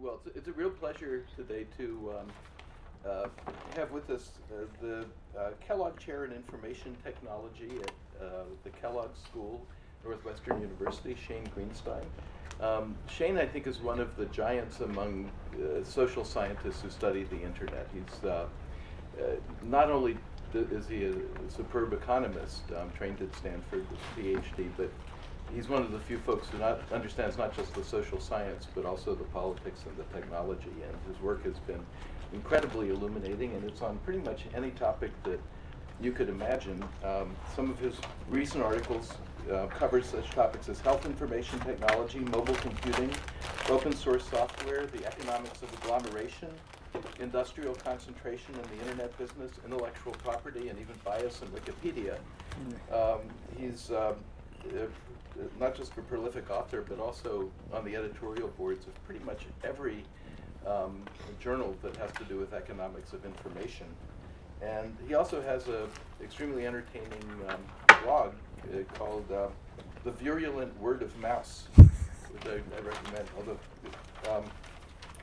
Well, it's a real pleasure today to have with us the Kellogg Chair in Information Technology at the Kellogg School, Northwestern University, Shane Greenstein. Shane, I think, is one of the giants among social scientists who study the internet. He's not only is he a superb economist, trained at Stanford with a PhD, but he's one of the few folks who understands not just the social science, but also the politics and the technology. And his work has been incredibly illuminating, and it's on pretty much any topic that you could imagine. Some of his recent articles cover such topics as health information technology, mobile computing, open source software, the economics of agglomeration, industrial concentration in the internet business, intellectual property, and even bias in Wikipedia. He's not just a prolific author, but also on the editorial boards of pretty much every journal that has to do with economics of information. And he also has an extremely entertaining blog called The Virulent Word of Mouse, which I recommend.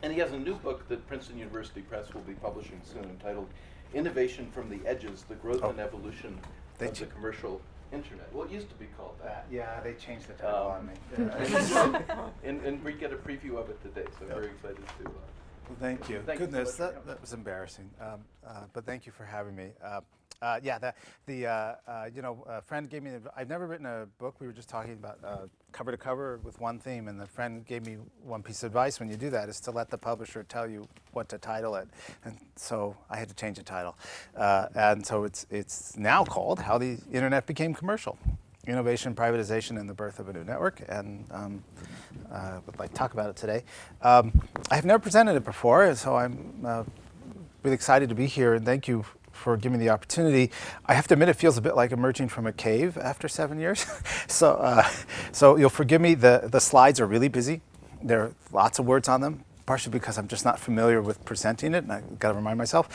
And he has a new book that Princeton University Press will be publishing soon entitled Innovation from the Edges, The Growth and Evolution of the Commercial Internet. Well, it used to be called that. Yeah, they changed the title on me. And we get a preview of it today, so very excited to. Well, thank you. Goodness, that was embarrassing. But thank you for having me. A friend gave me. I've never written a book. We were just talking about cover to cover with one theme, and the friend gave me one piece of advice when you do that is to let the publisher tell you what to title it. And so I had to change the title, and so it's now called How the Internet Became Commercial: Innovation, Privatization, and the Birth of a New Network. And I would like to talk about it today. I have never presented it before, so I'm really excited to be here, and thank you for giving me the opportunity. I have to admit, it feels a bit like emerging from a cave after 7 years. So you'll forgive me, the slides are really busy. There are lots of words on them, partially because I'm just not familiar with presenting it, and I've got to remind myself.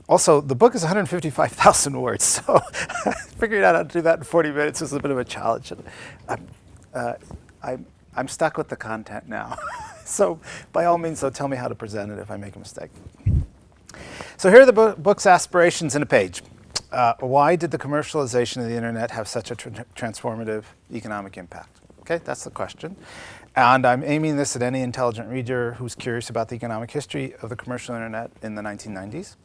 Also, the book is 155,000 words, so figuring out how to do that in 40 minutes is a bit of a challenge. I'm stuck with the content now. So by all means, though, tell me how to present it if I make a mistake. So here are the book's aspirations in a page. Why did the commercialization of the internet have such a transformative economic impact? Okay, that's the question. And I'm aiming this at any intelligent reader who's curious about the economic history of the commercial internet in the 1990s.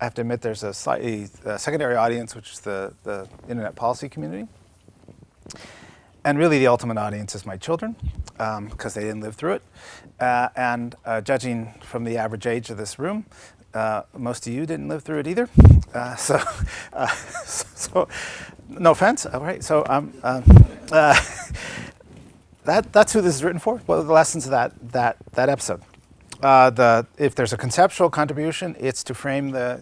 I have to admit there's a slightly secondary audience, which is the internet policy community. And really the ultimate audience is my children, because they didn't live through it. And judging from the average age of this room, most of you didn't live through it either. So no offense, all right. So that's who this is written for. What are the lessons of that episode? If there's a conceptual contribution, it's to frame the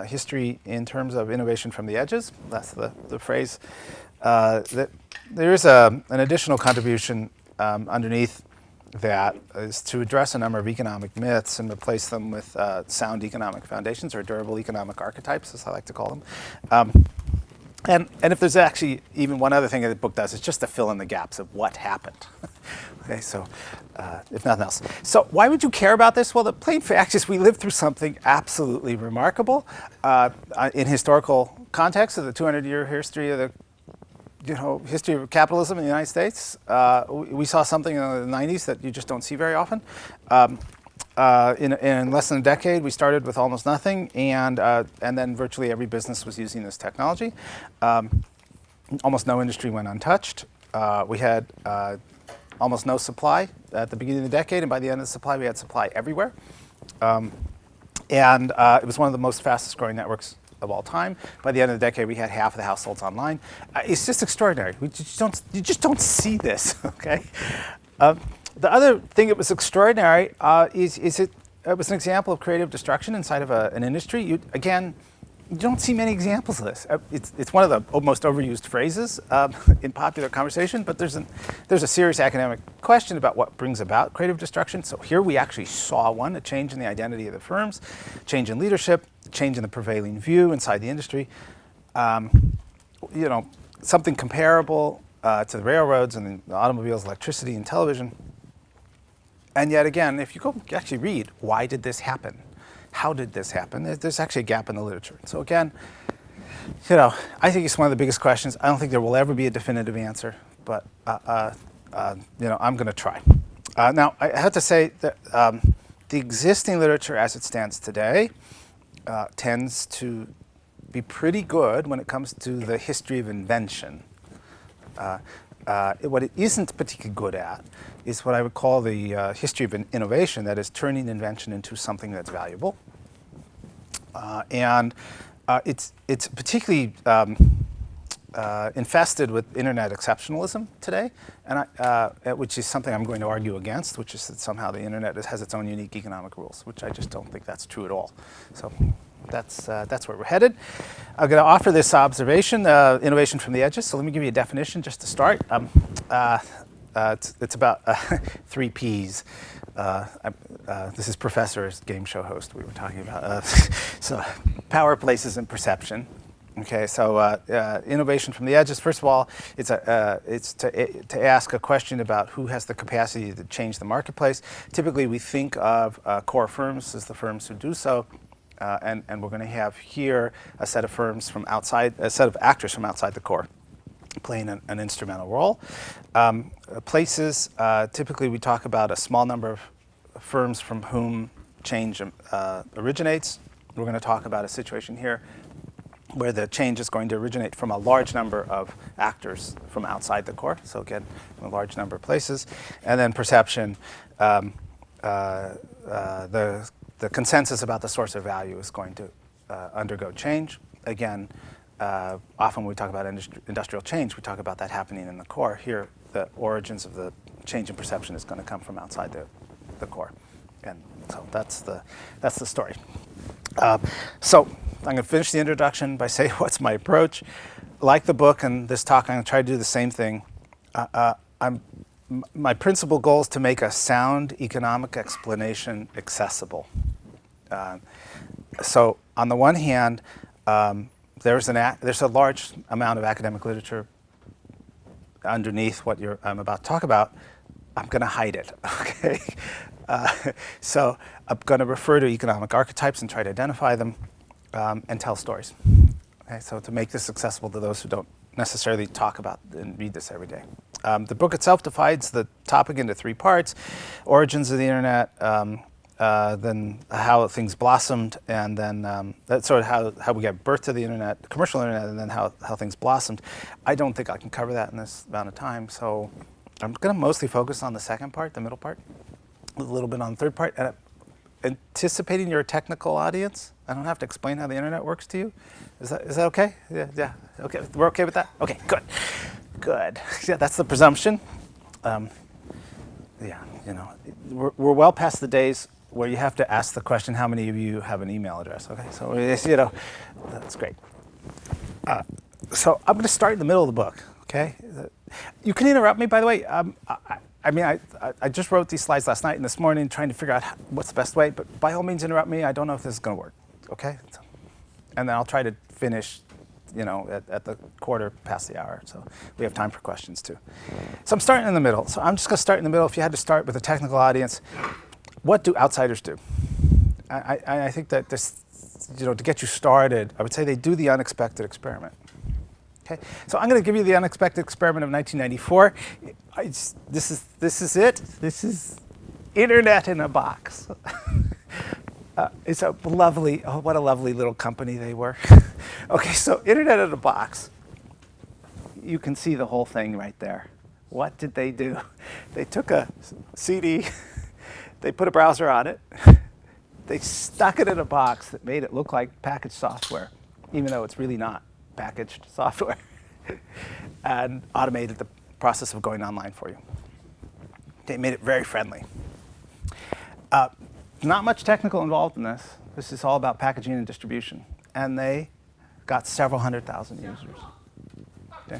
history in terms of innovation from the edges. That's the phrase. There is an additional contribution underneath that is to address a number of economic myths and replace them with sound economic foundations, or durable economic archetypes, as I like to call them. And if there's actually even one other thing that the book does, it's just to fill in the gaps of what happened. Okay, so if nothing else. So why would you care about this? Well, the plain fact is we lived through something absolutely remarkable in historical context of the 200-year history of the history of capitalism in the United States. We saw something in the 90s that you just don't see very often. In less than a decade, we started with almost nothing, and then virtually every business was using this technology. Almost no industry went untouched. We had almost no supply at the beginning of the decade, and by the end of the supply, we had supply everywhere. And it was one of the most fastest growing networks of all time. By the end of the decade, we had half of the households online. It's just extraordinary. You just don't see this, okay? The other thing that was extraordinary is it was an example of creative destruction inside of an industry. You don't see many examples of this. It's one of the most overused phrases in popular conversation, but there's a serious academic question about what brings about creative destruction. So here we actually saw one, a change in the identity of the firms, change in leadership, change in the prevailing view inside the industry. Something comparable to the railroads and the automobiles, electricity, and television. And yet again, if you go actually read, why did this happen? How did this happen? There's actually a gap in the literature. So again, I think it's one of the biggest questions. I don't think there will ever be a definitive answer, but I'm going to try. Now, I have to say that the existing literature as it stands today tends to be pretty good when it comes to the history of invention. What it isn't particularly good at is what I would call the history of innovation, that is turning invention into something that's valuable. It's particularly infested with internet exceptionalism today, and which is something I'm going to argue against, which is that somehow the internet has its own unique economic rules, which I just don't think that's true at all. So that's where we're headed. I'm going to offer this observation, innovation from the edges. So let me give you a definition just to start. It's about 3 Ps. This is Professor's game show host we were talking about. So power, places, and perception. Okay, so innovation from the edges. First of all, it's to ask a question about who has the capacity to change the marketplace. Typically, we think of core firms as the firms who do so, and we're going to have here a set of firms from outside, a set of actors from outside the core, playing an instrumental role. Places, typically we talk about a small number of firms from whom change originates. We're going to talk about a situation here where the change is going to originate from a large number of actors from outside the core, so again, a large number of places. And then perception, the consensus about the source of value is going to undergo change. Again, often when we talk about industrial change, we talk about that happening in the core. Here, the origins of the change in perception is going to come from outside the core. And so that's the story. So I'm going to finish the introduction by saying what's my approach. Like the book and this talk, I'm going to try to do the same thing. My principal goal is to make a sound economic explanation accessible. So on the one hand, there's a large amount of academic literature underneath what I'm about to talk about. I'm going to hide it, okay? So I'm going to refer to economic archetypes and try to identify them and tell stories. Okay, so to make this accessible to those who don't necessarily talk about and read this every day. The book itself divides the topic into 3 parts: origins of the internet, then how things blossomed, and then that's sort of how we gave birth to the internet, the commercial internet, and then how things blossomed. I don't think I can cover that in this amount of time, so I'm going to mostly focus on the second part, the middle part, a little bit on the third part. And anticipating you're a technical audience, I don't have to explain how the internet works to you. Is that okay? Yeah. Okay, we're okay with that? Okay, good. Yeah, that's the presumption. We're well past the days where you have to ask the question, how many of you have an email address? Okay, so that's great. So I'm going to start in the middle of the book. Okay, you can interrupt me, by the way. I just wrote these slides last night and this morning trying to figure out what's the best way, but by all means interrupt me. I don't know if this is going to work, okay? And then I'll try to finish, at the quarter past the hour, so we have time for questions too. So I'm starting in the middle. So I'm just going to start in the middle. If you had to start with a technical audience, what do outsiders do? I think that this, to get you started, I would say they do the unexpected experiment. Okay, so I'm going to give you the unexpected experiment of 1994. This is it. This is internet in a box. It's a lovely, what a lovely little company they were. Okay, so internet in a box. You can see the whole thing right there. What did they do? They took a CD, they put a browser on it, they stuck it in a box that made it look like packaged software, even though it's really not packaged software, and automated the process of going online for you. They made it very friendly. Not much technical involved in this. This is all about packaging and distribution. And they got several 100,000 users. Okay?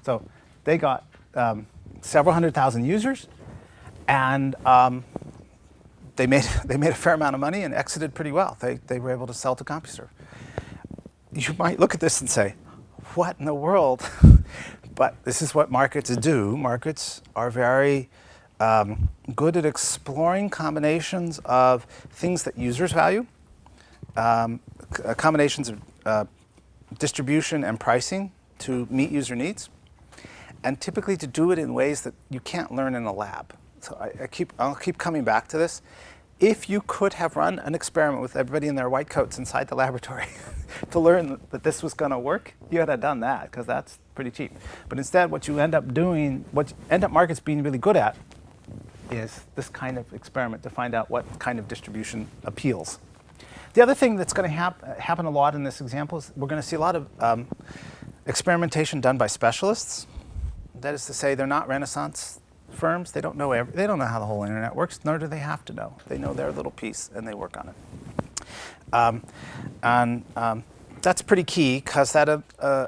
So they got several 100,000 users, and they made a fair amount of money and exited pretty well. They were able to sell to CompuServe. You might look at this and say, what in the world? But this is what markets do. Markets are very good at exploring combinations of things that users value, combinations of distribution and pricing to meet user needs, and typically to do it in ways that you can't learn in a lab. So I'll keep coming back to this. If you could have run an experiment with everybody in their white coats inside the laboratory to learn that this was going to work, you had to have done that, because that's pretty cheap. But instead, what you end up doing, what end up markets being really good at, is this kind of experiment to find out what kind of distribution appeals. The other thing that's going to happen a lot in this example is we're going to see a lot of experimentation done by specialists. That is to say, they're not Renaissance firms. They don't know how the whole internet works, nor do they have to know. They know their little piece and they work on it. That's pretty key, because that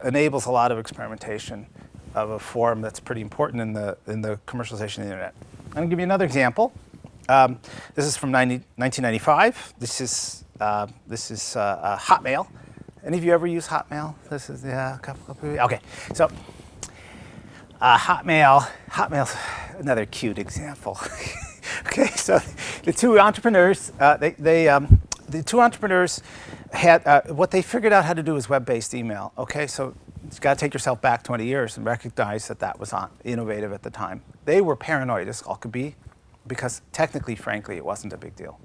enables a lot of experimentation of a form that's pretty important in the commercialization of the internet. I'm going to give you another example. This is from 1995. This is Hotmail. Any of you ever use Hotmail? This is a couple of you. Okay, so Hotmail's another cute example. Okay, so the two entrepreneurs, the two entrepreneurs had what they figured out how to do is web-based email. Okay, so you've got to take yourself back 20 years and recognize that that was innovative at the time. They were paranoid as all could be, because technically, frankly, it wasn't a big deal.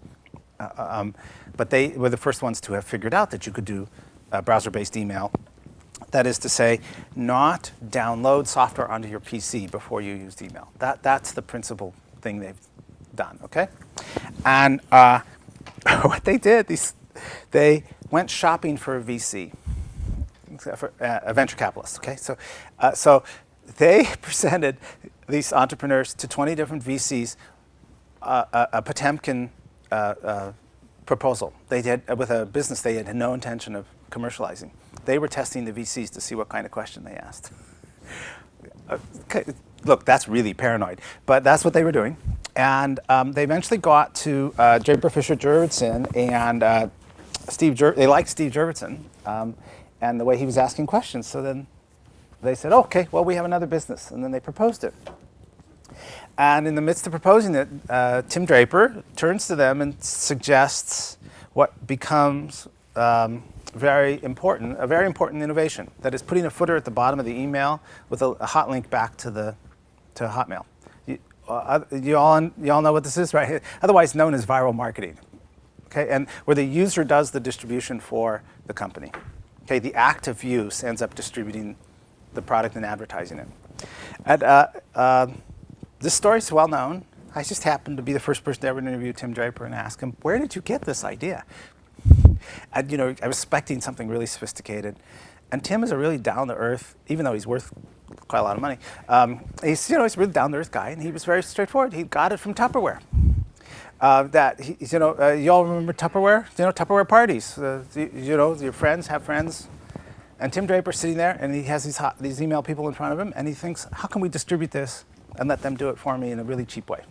But they were the first ones to have figured out that you could do browser-based email. That is to say, not download software onto your PC before you used email. That's the principal thing they've done, okay? And what they did, they went shopping for a VC, for a venture capitalist, okay? So they presented these entrepreneurs to 20 different VCs a Potemkin proposal. They did with a business they had no intention of commercializing. They were testing the VCs to see what kind of question they asked. Okay, look, that's really paranoid, but that's what they were doing. And they eventually got to Draper Fisher Jurvetson and they liked Steve Jurvetson and the way he was asking questions. So then they said, okay, well, we have another business. And then they proposed it. And in the midst of proposing it, Tim Draper turns to them and suggests what becomes a very important innovation. That is putting a footer at the bottom of the email with a hot link back to Hotmail. You all know what this is, right? Otherwise known as viral marketing. Okay, and where the user does the distribution for the company. Okay, the act of use ends up distributing the product and advertising it. And this story is well known. I just happened to be the first person to ever interview Tim Draper and ask him, where did you get this idea? And I was expecting something really sophisticated. And Tim is a really down-to-earth, even though he's worth quite a lot of money, he's a really down-to-earth guy, and he was very straightforward. He got it from Tupperware. You all remember Tupperware? Tupperware parties. Your friends have friends. And Tim Draper's sitting there, and he has these email people in front of him, and he thinks, how can we distribute this and let them do it for me in a really cheap way?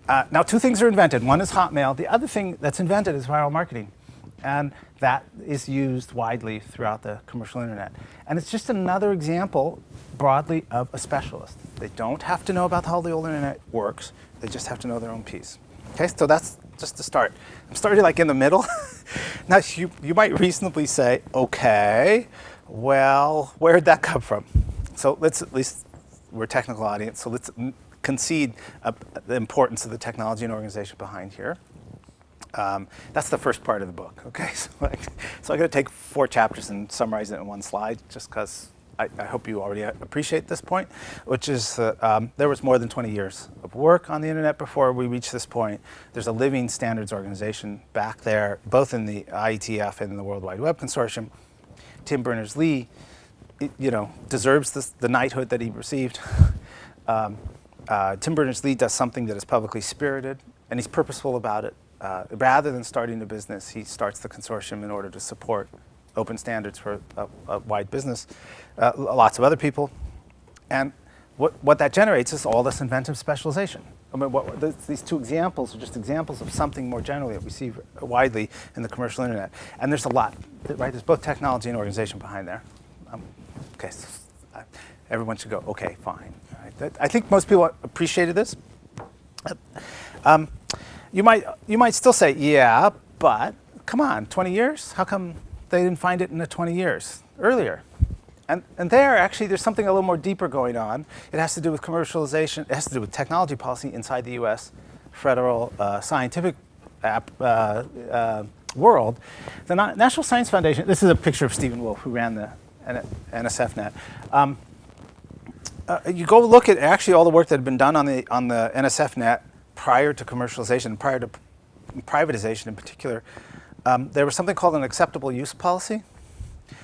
Now, two things are invented. One is Hotmail. The other thing that's invented is viral marketing. And that is used widely throughout the commercial internet. And it's just another example, broadly, of a specialist. They don't have to know about how the old internet works. They just have to know their own piece. Okay, so that's just the start. I'm starting like in the middle. Now, you might reasonably say, okay, well, where did that come from? So let's at least, we're a technical audience, so let's concede the importance of the technology and organization behind here. That's the first part of the book, okay? So I'm going to take 4 chapters and summarize it in one slide, just because I hope you already appreciate this point, which is that there was more than 20 years of work on the internet before we reached this point. There's a living standards organization back there, both in the IETF and in the World Wide Web Consortium. Tim Berners-Lee, deserves the knighthood that he received. Tim Berners-Lee does something that is publicly spirited, and he's purposeful about it. Rather than starting a business, he starts the consortium in order to support open standards for a wide business. Lots of other people. And what that generates is all this inventive specialization. I mean, these 2 examples are just examples of something more generally that we see widely in the commercial internet. And there's a lot, right? There's both technology and organization behind there. Okay, so everyone should go, okay, fine. Right? I think most people appreciated this. You might still say, yeah, but come on, 20 years? How come they didn't find it in the 20 years earlier? And there, actually, there's something a little more deeper going on. It has to do with commercialization. It has to do with technology policy inside the U.S. federal scientific world. The National Science Foundation, this is a picture of Stephen Wolf, who ran the NSFNET. You go look at actually all the work that had been done on the NSFNET prior to commercialization, prior to privatization in particular. There was something called an acceptable use policy.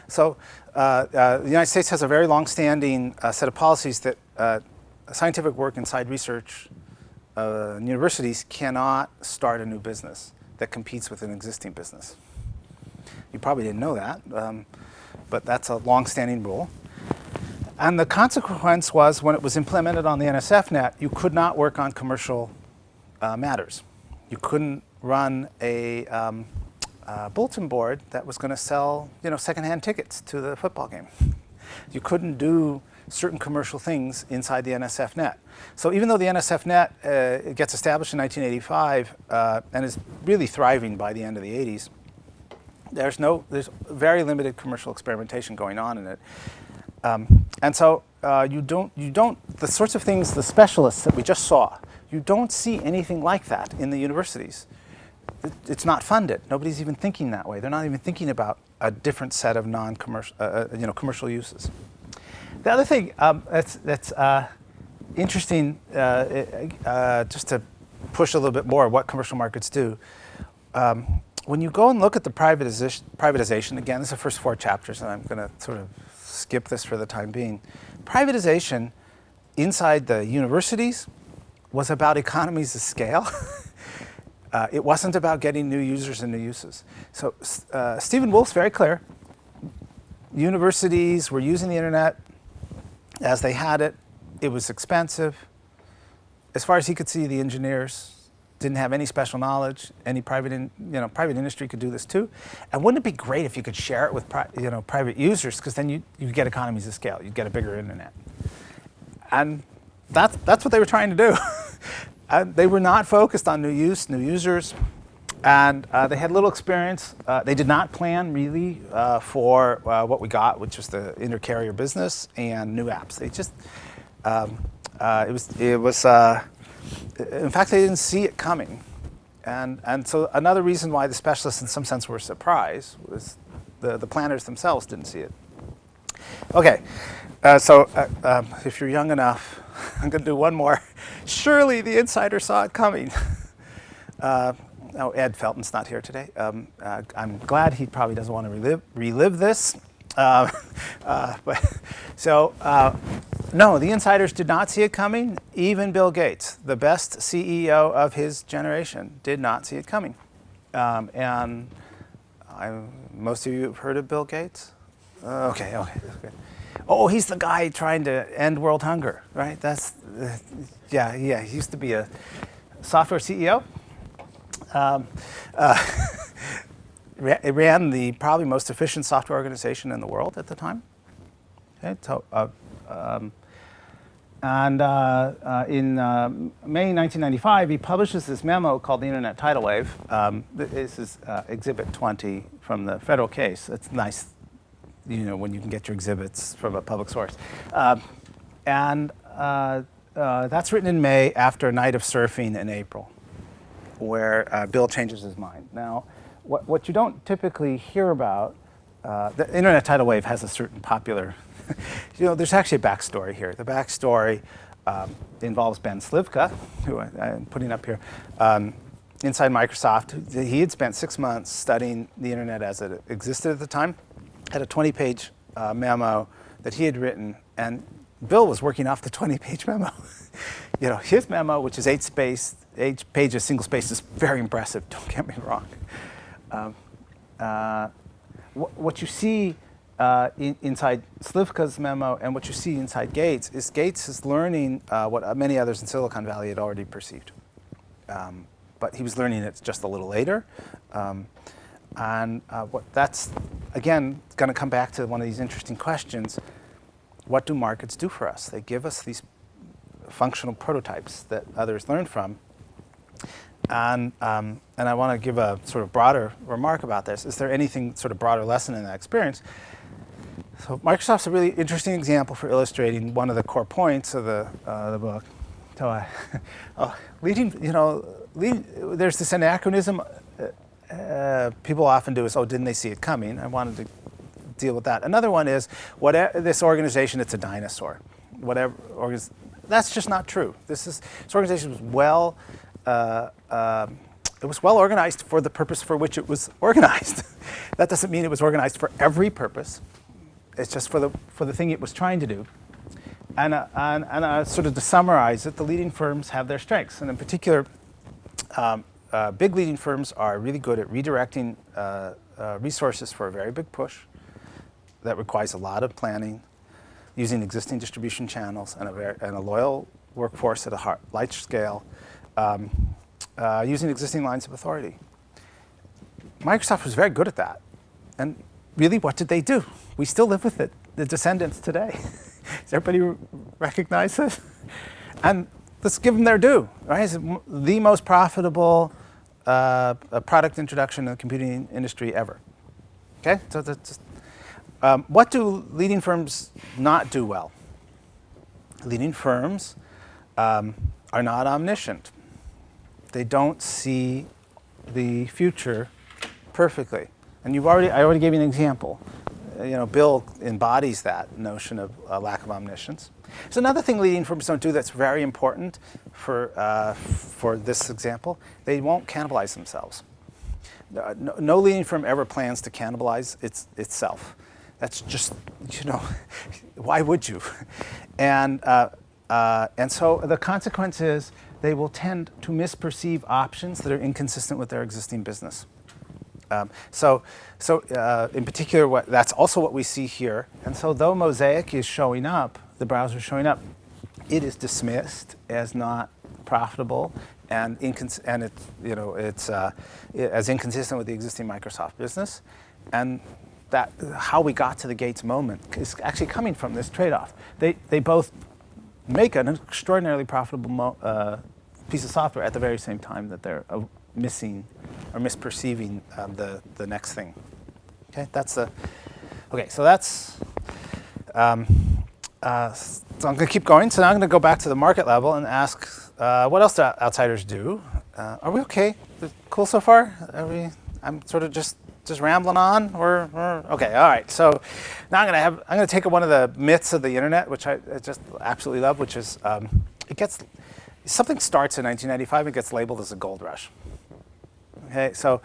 So the United States has a very long-standing set of policies that scientific work inside research universities cannot start a new business that competes with an existing business. You probably didn't know that, but that's a long-standing rule. And the consequence was, when it was implemented on the NSFNet, you could not work on commercial matters. You couldn't run a bulletin board that was going to sell, secondhand tickets to the football game. You couldn't do certain commercial things inside the NSFNet. So even though the NSFNet it gets established in 1985 and is really thriving by the end of the 80s, there's very limited commercial experimentation going on in it. And so the sorts of things, the specialists that we just saw, you don't see anything like that in the universities. It's not funded. Nobody's even thinking that way. They're not even thinking about a different set of non-commercial, commercial uses. The other thing that's interesting, just to push a little bit more what commercial markets do, when you go and look at the privatization, again, this is the first 4 chapters, and I'm going to sort of skip this for the time being. Privatization inside the universities was about economies of scale. It wasn't about getting new users and new uses. So Stephen Wolf's very clear. Universities were using the internet as they had it. It was expensive. As far as he could see, the engineers didn't have any special knowledge. Any private industry could do this too. And wouldn't it be great if you could share it with private users? Because then you get economies of scale. You'd get a bigger internet. And that's what they were trying to do. They were not focused on new users, and they had little experience. They did not plan really for what we got, which was the inter-carrier business and new apps. They just in fact, they didn't see it coming, and so another reason why the specialists, in some sense, were surprised was the planners themselves didn't see it. Okay, so if you're young enough, I'm going to do one more. Surely the insider saw it coming. Ed Felton's not here today. I'm glad he probably doesn't want to relive this. No, the insiders did not see it coming. Even Bill Gates, the best CEO of his generation, did not see it coming. And most of you have heard of Bill Gates? Okay, that's good. Oh, he's the guy trying to end world hunger, right? Yeah, he used to be a software CEO. It ran the probably most efficient software organization in the world at the time. Okay, so, in May 1995, he publishes this memo called the Internet Tidal Wave. This is Exhibit 20 from the federal case. It's nice, when you can get your exhibits from a public source. That's written in May after a night of surfing in April, where Bill changes his mind. Now, what you don't typically hear about, the Internet Tidal Wave has a certain popular, there's actually a backstory here. The backstory involves Ben Slivka, who I'm putting up here, inside Microsoft. He had spent 6 months studying the internet as it existed at the time, had a 20-page memo that he had written, and Bill was working off the 20-page memo. His memo, which is 8 pages, single space, is very impressive, don't get me wrong. What you see inside Slivka's memo and what you see inside Gates is learning what many others in Silicon Valley had already perceived. But he was learning it just a little later. That's, again, going to come back to one of these interesting questions. What do markets do for us? They give us these functional prototypes that others learned from. And I want to give a sort of broader remark about this. Is there anything sort of broader lesson in that experience? So Microsoft's a really interesting example for illustrating one of the core points of the book. So there's this anachronism people often do is, oh, didn't they see it coming? I wanted to deal with that. Another one is, this organization, it's a dinosaur. That's just not true. This organization was it was well organized for the purpose for which it was organized. That doesn't mean it was organized for every purpose. It's just for the thing it was trying to do. And sort of to summarize it, the leading firms have their strengths. And in particular, big leading firms are really good at redirecting resources for a very big push that requires a lot of planning, using existing distribution channels and a loyal workforce at a large scale, using existing lines of authority. Microsoft was very good at that. And really, what did they do? We still live with it, the descendants today. Does everybody recognize this? And let's give them their due. Right? It's the most profitable product introduction in the computing industry ever. Okay? So that's just, what do leading firms not do well? Leading firms are not omniscient. They don't see the future perfectly. And I already gave you an example. Bill embodies that notion of a lack of omniscience. There's another thing leading firms don't do that's very important for this example. They won't cannibalize themselves. No leading firm ever plans to cannibalize itself. That's just, why would you? And so the consequence is they will tend to misperceive options that are inconsistent with their existing business. So in particular, that's also what we see here. And so though Mosaic is showing up, the browser is showing up, it is dismissed as not profitable and it's as inconsistent with the existing Microsoft business. And that how we got to the Gates moment is actually coming from this trade-off. They both make an extraordinarily profitable piece of software at the very same time that they're missing or misperceiving the next thing. Okay, so that's. So I'm going to keep going. So now I'm going to go back to the market level and ask, what else do outsiders do? Are we okay? Cool so far? I'm sort of just rambling on. We're okay. All right. So now I'm going to take one of the myths of the internet, which I just absolutely love, which is something starts in 1995 and gets labeled as a gold rush. Okay, so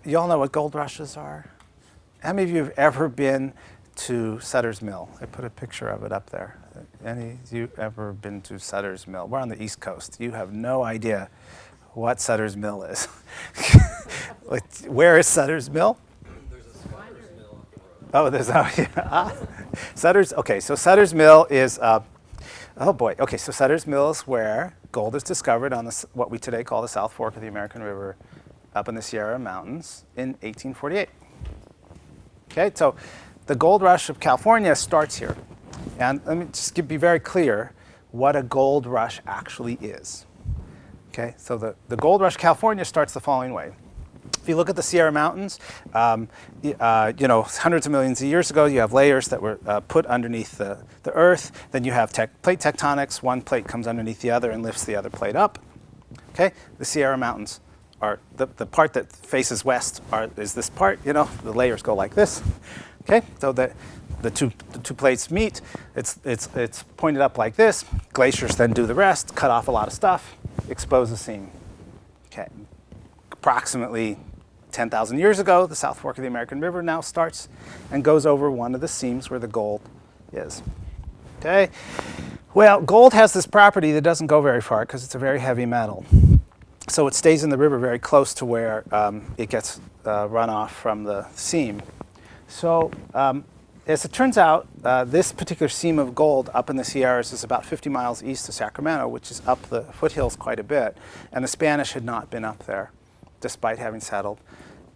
you all know what gold rushes are? How many of you have ever been to Sutter's Mill? I put a picture of it up there. Any of you ever been to Sutter's Mill? We're on the East Coast. You have no idea what Sutter's Mill is. Where is Sutter's Mill? There's a Sutter's Mill up the road. Oh, Sutter's. Okay, so Sutter's Mill is. Oh boy. Okay, so Sutter's Mill is where gold is discovered on what we today call the South Fork of the American River, up in the Sierra Mountains in 1848. Okay, so the gold rush of California starts here, and let me just be very clear what a gold rush actually is. Okay, so the gold rush of California starts the following way. If you look at the Sierra Mountains, hundreds of millions of years ago, you have layers that were put underneath the Earth. Then you have plate tectonics. One plate comes underneath the other and lifts the other plate up. Okay, the Sierra Mountains are the part that faces west is this part. The layers go like this. Okay, so the two plates meet. It's pointed up like this. Glaciers then do the rest, cut off a lot of stuff, expose a seam. Okay, approximately 10,000 years ago, the South Fork of the American River now starts and goes over one of the seams where the gold is. Okay, well, gold has this property that doesn't go very far because it's a very heavy metal. So it stays in the river very close to where it gets run off from the seam. So as it turns out, this particular seam of gold up in the Sierras is about 50 miles east of Sacramento, which is up the foothills quite a bit. And the Spanish had not been up there, despite having settled.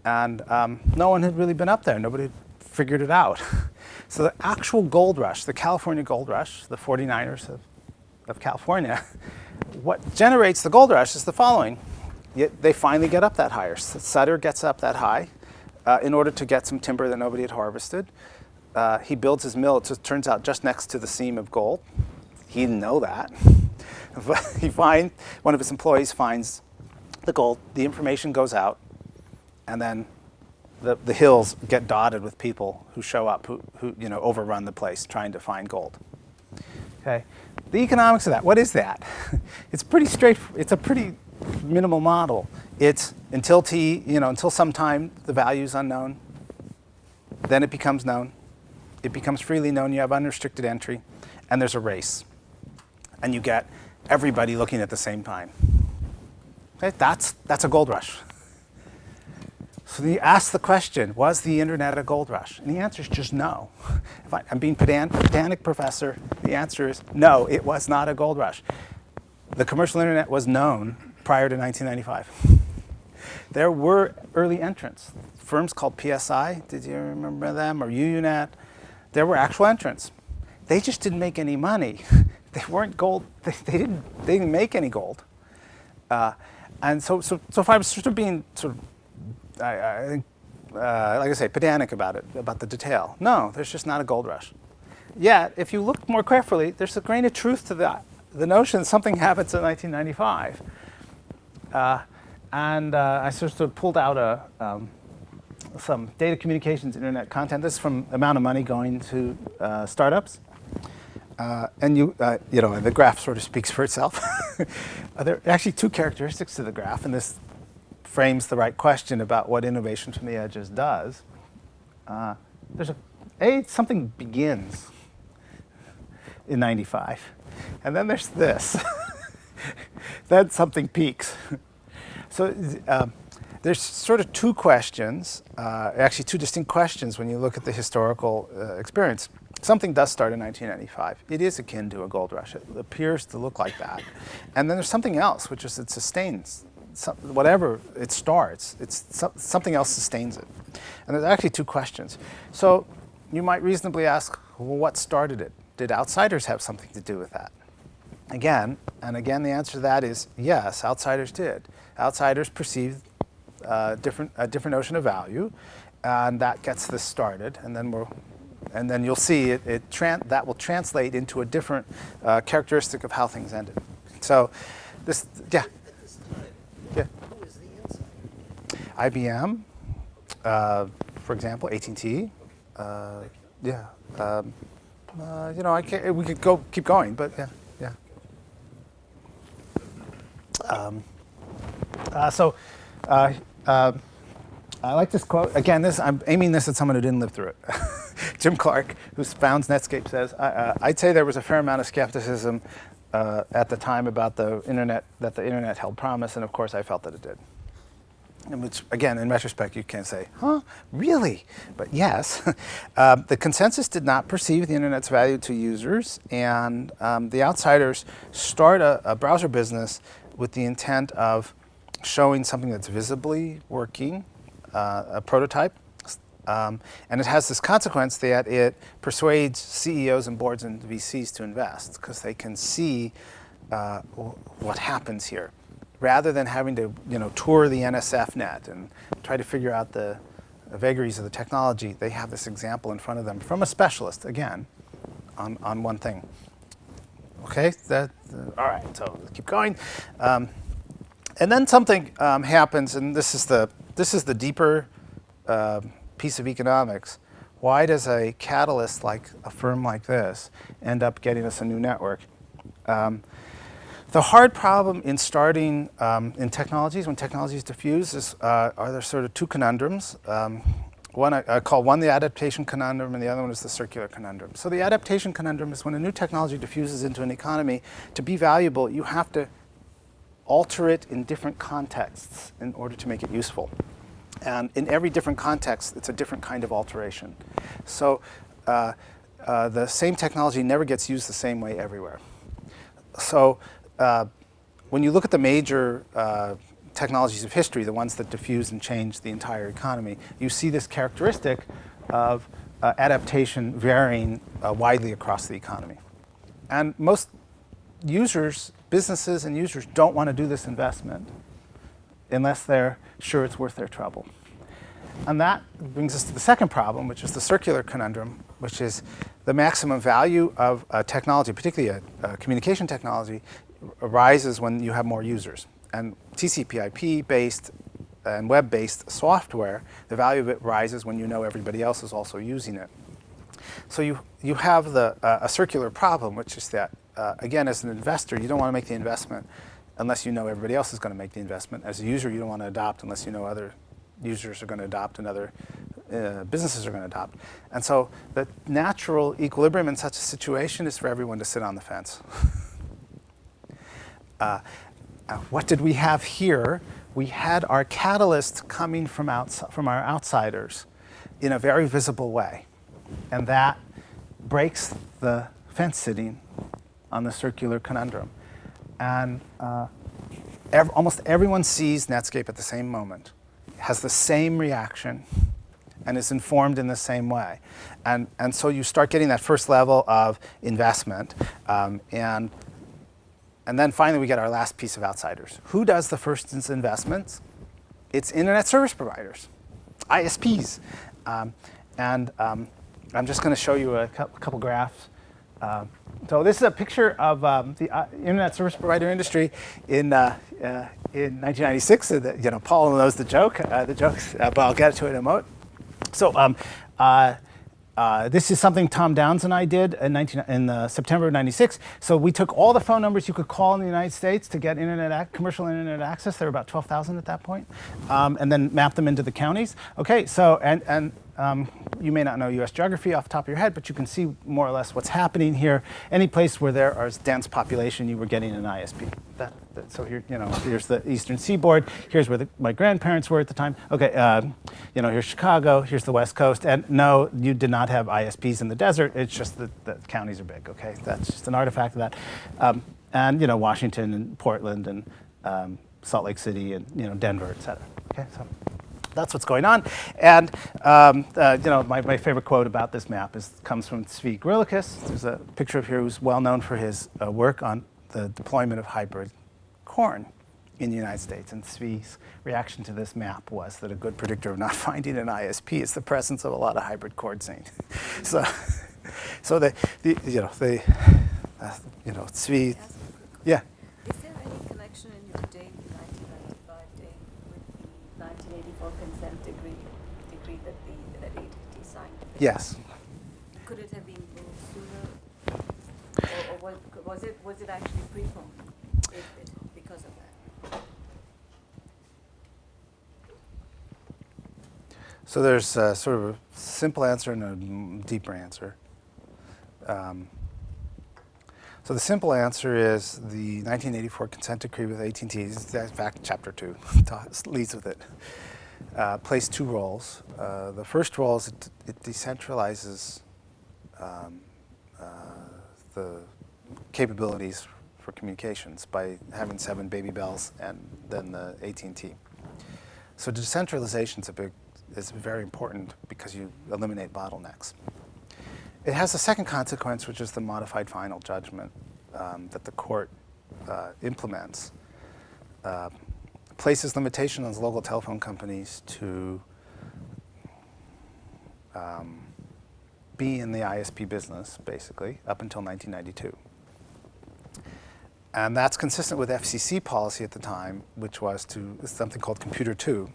And no one had really been up there. Nobody had figured it out. So the actual gold rush, the California gold rush, the 49ers of California, what generates the gold rush is the following. They finally get up that higher. Sutter gets up that high in order to get some timber that nobody had harvested. He builds his mill. It turns out just next to the seam of gold. He didn't know that. But one of his employees finds the gold. The information goes out, and then the hills get dotted with people who show up, who overrun the place trying to find gold. Okay, the economics of that. What is that? It's pretty It's a pretty minimal model. It's until sometime the value is unknown. Then it becomes known. It becomes freely known. You have unrestricted entry, and there's a race, and you get everybody looking at the same time. Okay, that's a gold rush. So you ask the question, was the internet a gold rush? And the answer is just no. If I'm being pedantic professor, the answer is no, it was not a gold rush. The commercial internet was known prior to 1995. There were early entrants. Firms called PSI, did you remember them, or UUNet? There were actual entrants. They just didn't make any money. They weren't gold. They didn't make any gold. And so if I was sort of being like I say, pedantic about it, about the detail. No, there's just not a gold rush. Yet, if you look more carefully, there's a grain of truth to that. The notion that something happens in 1995. I sort of pulled out some data communications internet content. This is from amount of money going to startups. And the graph sort of speaks for itself. There are actually two characteristics to the graph, and this frames the right question about what innovation from the edges does. Something begins in 95, and then there's this. Then something peaks. So there's sort of two questions, actually two distinct questions when you look at the historical experience. Something does start in 1995. It is akin to a gold rush. It appears to look like that. And then there's something else, which is it sustains. Whatever it starts, something else sustains it. And there's actually two questions. So you might reasonably ask, well, what started it? Did outsiders have something to do with that? Again, the answer to that is yes, outsiders did. Outsiders perceived a different notion of value, and that gets this started. And then you'll see that will translate into a different characteristic of how things ended. So, yeah. Yeah. Who is the insider? IBM, for example, AT&T. Yeah. We could keep going, but yeah. I like this quote. Again, I'm aiming this at someone who didn't live through it. Jim Clark, who founds Netscape, says, I'd say there was a fair amount of skepticism at the time about the internet, that the internet held promise, and of course I felt that it did. And which, again, in retrospect, you can say, huh, really? But yes, the consensus did not perceive the internet's value to users, and the outsiders start a browser business with the intent of showing something that's visibly working, a prototype, and it has this consequence that it persuades CEOs and boards and VCs to invest because they can see what happens here, rather than having to tour the NSFNET and try to figure out the vagaries of the technology. They have this example in front of them from a specialist, again, on one thing. Okay, all right. So let's keep going, and then something happens, and this is the deeper piece of economics. Why does a catalyst like a firm like this end up getting us a new network? The hard problem in starting in technologies, when technologies diffuse, are there sort of two conundrums. One I call the adaptation conundrum, and the other one is the circular conundrum. So the adaptation conundrum is when a new technology diffuses into an economy. To be valuable, you have to alter it in different contexts in order to make it useful. And in every different context, it's a different kind of alteration. So the same technology never gets used the same way everywhere. So when you look at the major technologies of history, the ones that diffuse and change the entire economy, you see this characteristic of adaptation varying widely across the economy. And most users, businesses and users, don't want to do this investment unless they're sure it's worth their trouble. And that brings us to the second problem, which is the circular conundrum, which is the maximum value of technology, particularly a communication technology, arises when you have more users. And TCP/IP-based and web-based software, the value of it rises when you know everybody else is also using it. So you have a circular problem, which is that, again, as an investor, you don't want to make the investment unless you know everybody else is going to make the investment. As a user, you don't want to adopt unless you know other users are going to adopt and other businesses are going to adopt. And so the natural equilibrium in such a situation is for everyone to sit on the fence. What did we have here? We had our catalyst coming from our outsiders in a very visible way. And that breaks the fence sitting on the circular conundrum. And almost everyone sees Netscape at the same moment, has the same reaction, and is informed in the same way. And so you start getting that first level of investment. And then finally, we get our last piece of outsiders. Who does the first investments? It's internet service providers, ISPs. I'm just going to show you a couple graphs. So this is a picture of the internet service provider industry in 1996. Paul knows the joke. The jokes, but I'll get to it in a moment. So this is something Tom Downs and I did in September of '96. So we took all the phone numbers you could call in the United States to get commercial internet access. There were about 12,000 at that point, and then mapped them into the counties. Okay, so and you may not know U.S. geography off the top of your head, but you can see more or less what's happening here. Any place where there is dense population, you were getting an ISP. So here, here's the Eastern Seaboard. Here's where my grandparents were at the time. Okay, here's Chicago. Here's the West Coast. And no, you did not have ISPs in the desert. It's just that the counties are big. Okay, that's just an artifact of that. And Washington and Portland and Salt Lake City and Denver, et cetera. Okay, so that's what's going on. And my favorite quote about this map comes from Zvi Grilikis. There's a picture of here who's well known for his work on the deployment of hybrid corn in the United States. And Zvi's reaction to this map was that a good predictor of not finding an ISP is the presence of a lot of hybrid corn seed. So Zvi, yeah. Is there any connection in your date, the 1995 date, with the 1984 consent decree that the AT&T signed? Yes. Could it have been moved sooner, or was it actually preponed because of that? So there's sort of a simple answer and a deeper answer. So the simple answer is the 1984 consent decree with AT&T, in fact, Chapter 2 leads with it, plays two roles. The first role is it decentralizes the capabilities for communications by having 7 baby bells and then the AT&T. So decentralization is very important because you eliminate bottlenecks. It has a second consequence, which is the modified final judgment that the court implements. Places limitation on local telephone companies to be in the ISP business, basically, up until 1992. And that's consistent with FCC policy at the time, which was something called Computer 2,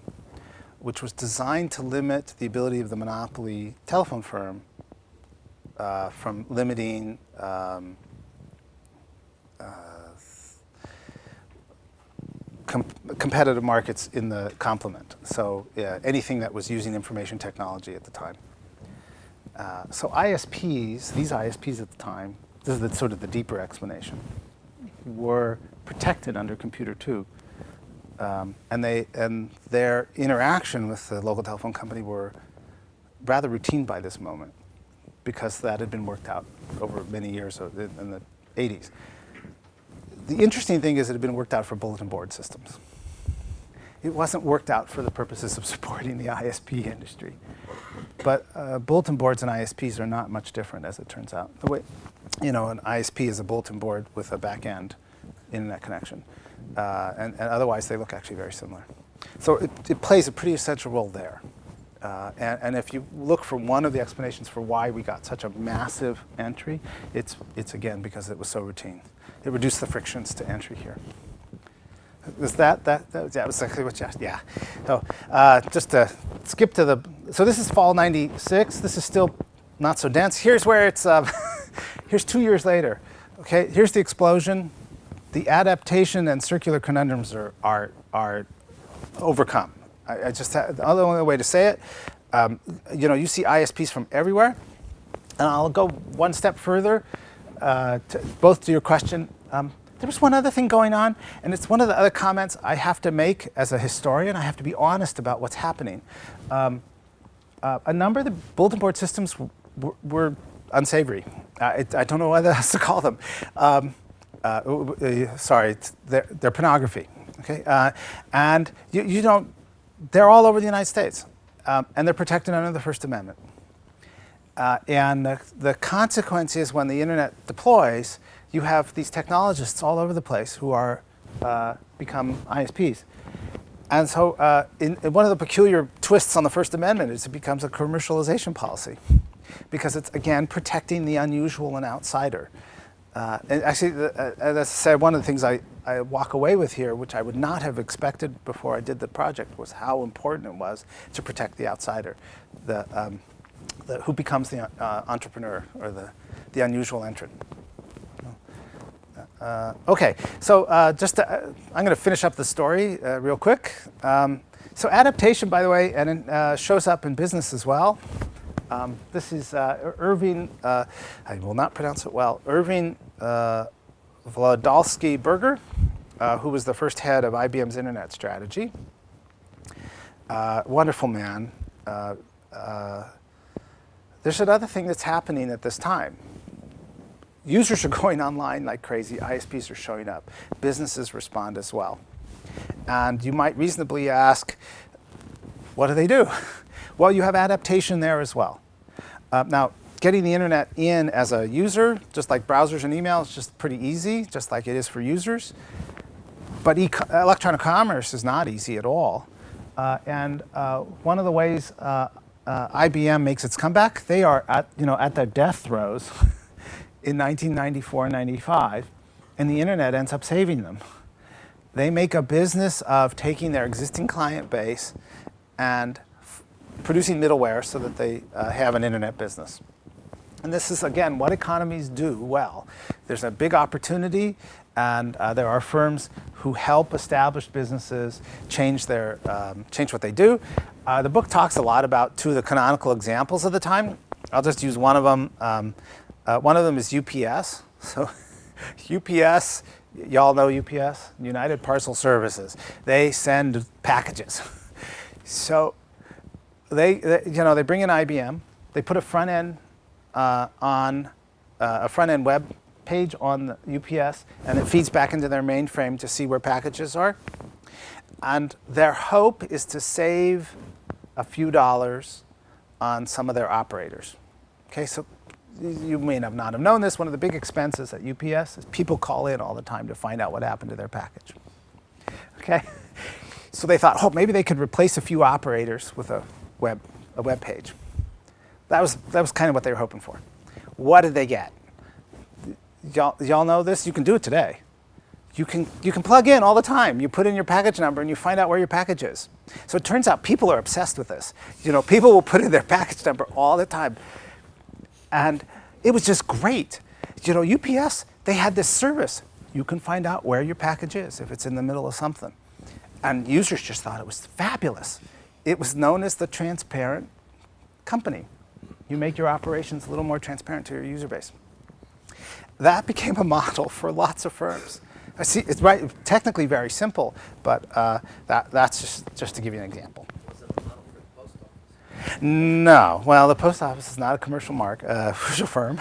which was designed to limit the ability of the monopoly telephone firm from limiting competitive markets in the complement. So anything that was using information technology at the time. So ISPs, these ISPs at the time, this is sort of the deeper explanation, were protected under Computer 2. And their interaction with the local telephone company were rather routine by this moment, because that had been worked out over many years in the 80s. The interesting thing is it had been worked out for bulletin board systems. it wasn't worked out for the purposes of supporting the ISP industry. But bulletin boards and ISPs are not much different, as it turns out. The way, an ISP is a bulletin board with a back-end internet connection. And otherwise, they look actually very similar. So it plays a pretty essential role there. And if you look for one of the explanations for why we got such a massive entry, it's again because it was so routine. It reduced the frictions to entry here. Was that was exactly what you asked? Yeah. So just to skip to so this is fall '96. This is still not so dense. Here's where it's, here's 2 years later. Okay, here's the explosion. The adaptation and circular conundrums are overcome. I just the only way to say it, you see ISPs from everywhere, and I'll go one step further, both to your question. There was one other thing going on, and it's one of the other comments I have to make as a historian. I have to be honest about what's happening. A number of the bulletin board systems were unsavory. I don't know what else to call them. Sorry, they're pornography. Okay, and you don't. They're all over the United States, and they're protected under the First Amendment. And the consequence is when the internet deploys, you have these technologists all over the place who are become ISPs. And so in one of the peculiar twists on the First Amendment is it becomes a commercialization policy because it's, again, protecting the unusual and outsider. And actually, as I said, one of the things I walk away with here, which I would not have expected before I did the project, was how important it was to protect the outsider, who becomes the entrepreneur or the unusual entrant. Okay, so I'm going to finish up the story real quick. So adaptation, by the way, and it shows up in business as well. This is Irving, I will not pronounce it well, Irving Wlodowski Berger, who was the first head of IBM's internet strategy. Wonderful man. There's another thing that's happening at this time. Users are going online like crazy. ISPs are showing up. Businesses respond as well. And you might reasonably ask, what do they do? Well, you have adaptation there as well. Now, getting the internet in as a user, just like browsers and email, is just pretty easy, just like it is for users. But electronic commerce is not easy at all. And one of the ways IBM makes its comeback, they are at their death throes in 1994 and 95, and the internet ends up saving them. They make a business of taking their existing client base and producing middleware so that they have an internet business. And this is, again, what economies do well. There's a big opportunity, and there are firms who help established businesses change what they do. The book talks a lot about two of the canonical examples of the time. I'll just use one of them. One of them is UPS. So UPS, y'all know UPS, United Parcel Services. They send packages. So they bring in IBM. They put a front end on a front end web page on the UPS, and it feeds back into their mainframe to see where packages are. And their hope is to save a few dollars on some of their operators. Okay, so you may not have known this. One of the big expenses at UPS is people call in all the time to find out what happened to their package. Okay, so they thought, maybe they could replace a few operators with a web page. That was kind of what they were hoping for. What did they get? Y'all know this? You can do it today. You can plug in all the time. You put in your package number and you find out where your package is. So it turns out people are obsessed with this. People will put in their package number all the time. And it was just great. UPS, they had this service. You can find out where your package is if it's in the middle of something. And users just thought it was fabulous. It was known as the transparent company. You make your operations a little more transparent to your user base. That became a model for lots of firms. I see, it's technically very simple, but that's just to give you an example. Was it a model for the post office? No. Well, the post office is not a commercial firm.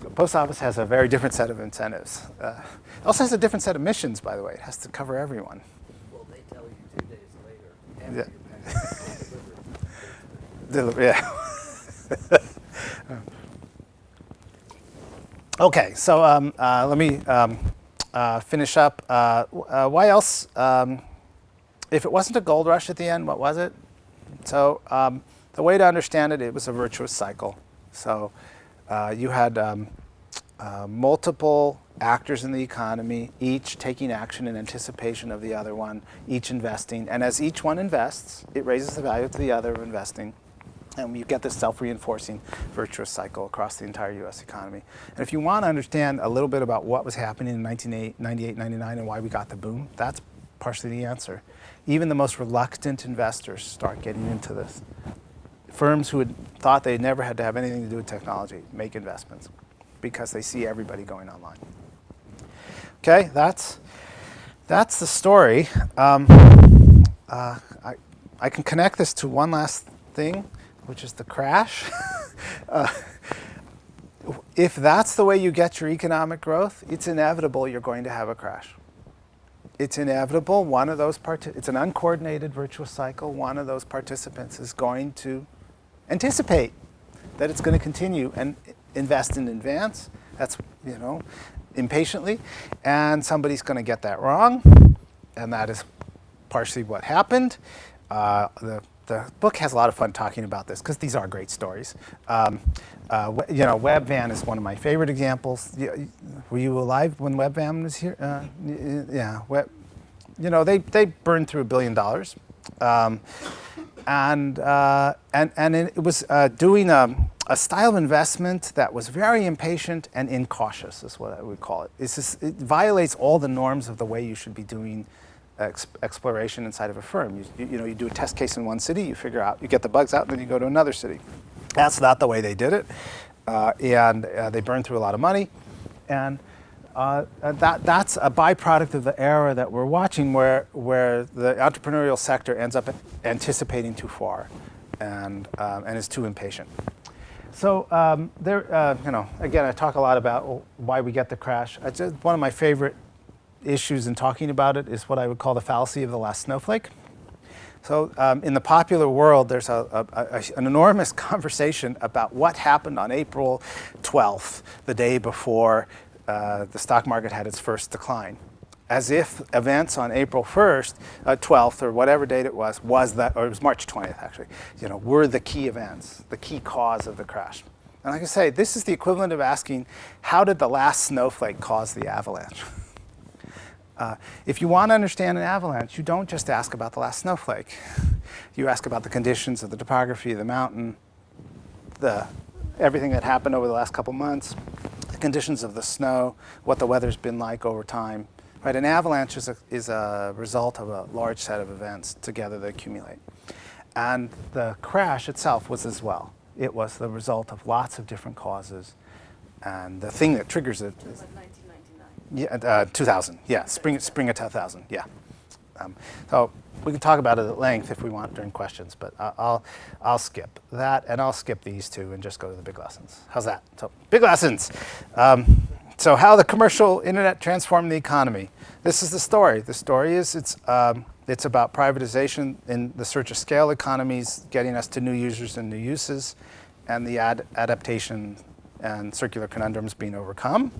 The post office has a very different set of incentives. It also has a different set of missions, by the way. It has to cover everyone. Well, they tell you 2 days later, after Yeah. your package is delivered. Yeah. Okay, so let me finish up. Why else? If it wasn't a gold rush at the end, what was it? So the way to understand it, it was a virtuous cycle. So you had multiple actors in the economy, each taking action in anticipation of the other one, each investing. And as each one invests, it raises the value to the other of investing. And you get this self-reinforcing virtuous cycle across the entire U.S. economy. And if you want to understand a little bit about what was happening in 1998, 99, and why we got the boom, that's partially the answer. Even the most reluctant investors start getting into this. Firms who had thought they never had to have anything to do with technology make investments because they see everybody going online. Okay, that's the story. I can connect this to one last thing, which is the crash. If that's the way you get your economic growth, it's inevitable you're going to have a crash. It's inevitable. One of those it's an uncoordinated virtuous cycle. One of those participants is going to anticipate that it's going to continue and invest in advance. That's, impatiently, and somebody's going to get that wrong, and that is partially what happened. The book has a lot of fun talking about this because these are great stories. WebVan is one of my favorite examples. Were you alive when WebVan was here? Yeah. They burned through $1 billion, and it was doing a style of investment that was very impatient and incautious, is what I would call it. It violates all the norms of the way you should be doing exploration inside of a firm. You do a test case in one city, you figure out, you get the bugs out, and then you go to another city. That's not the way they did it, and they burned through a lot of money, and that's a byproduct of the era that we're watching, where the entrepreneurial sector ends up anticipating too far, and is too impatient. So again, I talk a lot about why we get the crash. One of my favorite issues in talking about it is what I would call the fallacy of the last snowflake. So in the popular world, there's an enormous conversation about what happened on April 12th, the day before the stock market had its first decline, as if events on April 1st, 12th, or whatever date it was that, or it was March 20th actually, were the key events, the key cause of the crash. And like I say, this is the equivalent of asking, how did the last snowflake cause the avalanche? If you want to understand an avalanche, you don't just ask about the last snowflake. You ask about the conditions of the topography of the mountain, everything that happened over the last couple months, the conditions of the snow, what the weather's been like over time. Right? An avalanche is a result of a large set of events together that accumulate. And the crash itself was as well. It was the result of lots of different causes. And the thing that triggers it is 1999. 2000. Yeah, spring of 2000. Yeah. So we can talk about it at length if we want during questions, but I'll skip that, and I'll skip these two and just go to the big lessons. How's that? So big lessons. So how the commercial internet transformed the economy. This is the story. The story is it's about privatization in the search of scale economies, getting us to new users and new uses, and the adaptation and circular conundrums being overcome.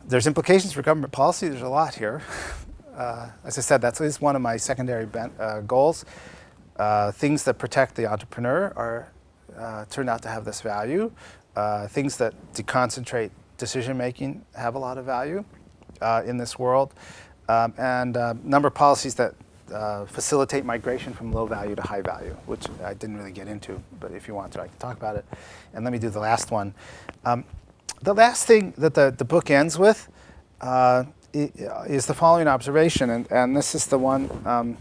There's implications for government policy. There's a lot here. As I said, that is one of my secondary goals. Things that protect the entrepreneur turn out to have this value. Things that deconcentrate decision-making have a lot of value in this world. And a number of policies that facilitate migration from low value to high value, which I didn't really get into, but if you want to, I can talk about it. And let me do the last one. The last thing that the book ends with is the following observation, and this is the one,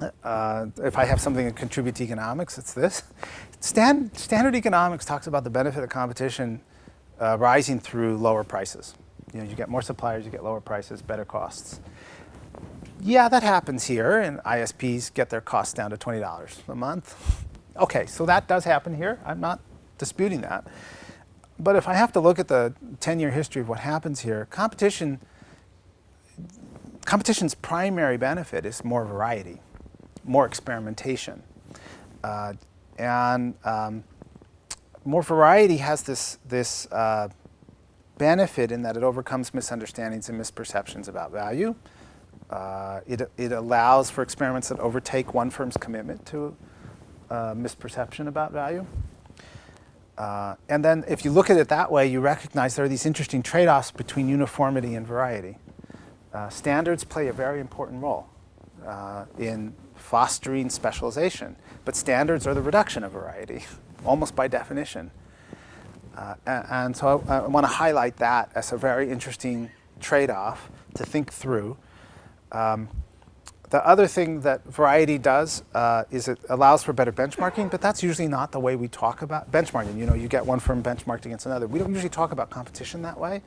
if I have something to contribute to economics, it's this. Standard economics talks about the benefit of competition rising through lower prices. You get more suppliers, you get lower prices, better costs. Yeah, that happens here, and ISPs get their costs down to $20 a month. Okay, so that does happen here. I'm not disputing that. But if I have to look at the 10-year history of what happens here, competition competition's primary benefit is more variety, more experimentation. And more variety has this benefit in that it overcomes misunderstandings and misperceptions about value. It allows for experiments that overtake one firm's commitment to misperception about value. And then if you look at it that way, you recognize there are these interesting trade-offs between uniformity and variety. Standards play a very important role in fostering specialization, but standards are the reduction of variety, almost by definition. And so I want to highlight that as a very interesting trade-off to think through. The other thing that variety does is it allows for better benchmarking, but that's usually not the way we talk about benchmarking. You know, you get one firm benchmarked against another. We don't usually talk about competition that way.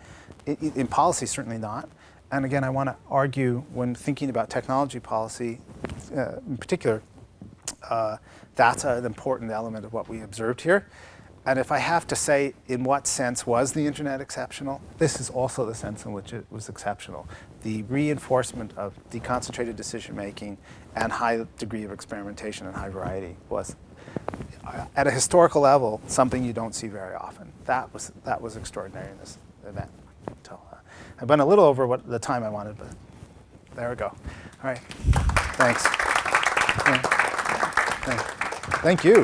In policy, certainly not. And again, I want to argue when thinking about technology policy, in particular, that's an important element of what we observed here. And if I have to say in what sense was the internet exceptional, this is also the sense in which it was exceptional. The reinforcement of deconcentrated decision making and high degree of experimentation and high variety was, at a historical level, something you don't see very often. That was extraordinary in this event. So, I've been a little over the time I wanted, but there we go. All right, thanks. Thank you.